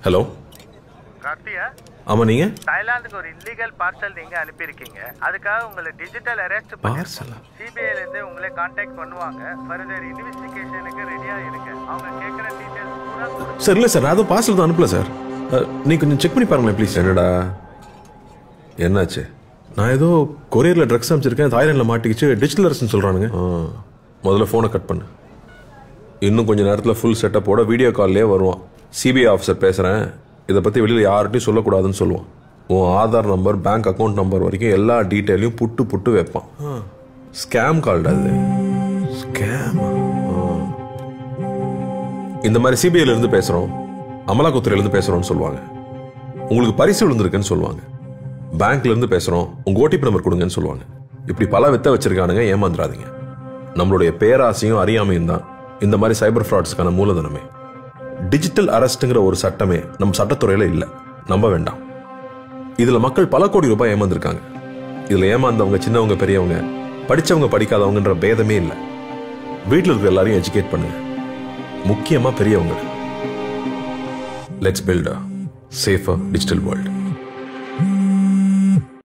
Hello கார்த்தியா? ஆமா, நீங்க தாய்லாந்துக்கு ஒரு இல்லீகல் பார்சல் நீங்க அனுப்பியிருக்கீங்க. அதுக்காக உங்களை டிஜிட்டல் அரெஸ்ட் பார்சலா? சிபிஐல இருந்து உங்களை கான்டாக்ட் பண்ணுவாங்க. ஃபர்தர் இன்வெஸ்டிகேஷனுக்கு ரெடியா இருங்க. அவங்க கேட்குற டீடைல்ஸ் பூரா சார். இல்லை சார், அது பார்சல் தான் அனுப்பல சார். நீ கொஞ்சம் செக் பண்ணி பாருங்களேன் ப்ளீஸ். என்னடா என்னாச்சு? நான் ஏதோ கொரியரில் ட்ரக்ஸ் அனுப்பிச்சிருக்கேன், தாய்லாண்டில் மாட்டிக்கிச்சு, டிஜிட்டல் அரெஸ்ட்னு சொல்கிறானுங்க. முதல்ல ஃபோனை கட் பண்ணு. இன்னும் கொஞ்சம் நேரத்தில் ஃபுல் செட்டப்போட வீடியோ கால்லேயே வருவான். சிபிஐ ஆஃபீஸர் பேசுகிறேன், இதை பற்றி வெளியில் யார்கிட்டையும் சொல்லக்கூடாதுன்னு சொல்லுவான். உன் Aadhaar number, bank account number வரைக்கும் எல்லா டீட்டெயிலையும் புட்டு வைப்பான். ஸ்கேம் கால்டா அது. ஸ்கேம்? இந்த மாதிரி சிபிஐலேருந்து பேசுகிறோம், அமலாக்கத்துறையிலேருந்து பேசுகிறோம்னு சொல்லுவாங்க. உங்களுக்கு பரிசு விழுந்திருக்குன்னு சொல்லுவாங்க. பேங்க்லேருந்து பேசுகிறோம், உங்கள் ஓடிபி நம்பர் கொடுங்கன்னு சொல்லுவாங்க. இப்படி பல வித்த வச்சிருக்கானுங்க, ஏமாந்துடாதீங்க. நம்மளுடைய பேராசையும் அறியாமையும் தான் இந்த மாதிரி சைபர் ஃப்ராட்ஸ்க்கான மூலதனமே. டிஜிட்டல் அரெஸ்ட்டுங்கிற ஒரு சட்டமே நம்ம சட்டத்துறையில் இல்லை, நம்ப வேண்டாம். இதில் மக்கள் பல கோடி ரூபாய் ஏமாந்துருக்காங்க. இதில் ஏமாந்தவங்க சின்னவங்க பெரியவங்க, படித்தவங்க படிக்காதவங்கன்ற பேதமே இல்லை. வீட்டில் இருக்கிற எல்லாரையும் எஜுகேட் பண்ணுங்க, முக்கியமாக பெரியவங்க. Let's build a safer digital world.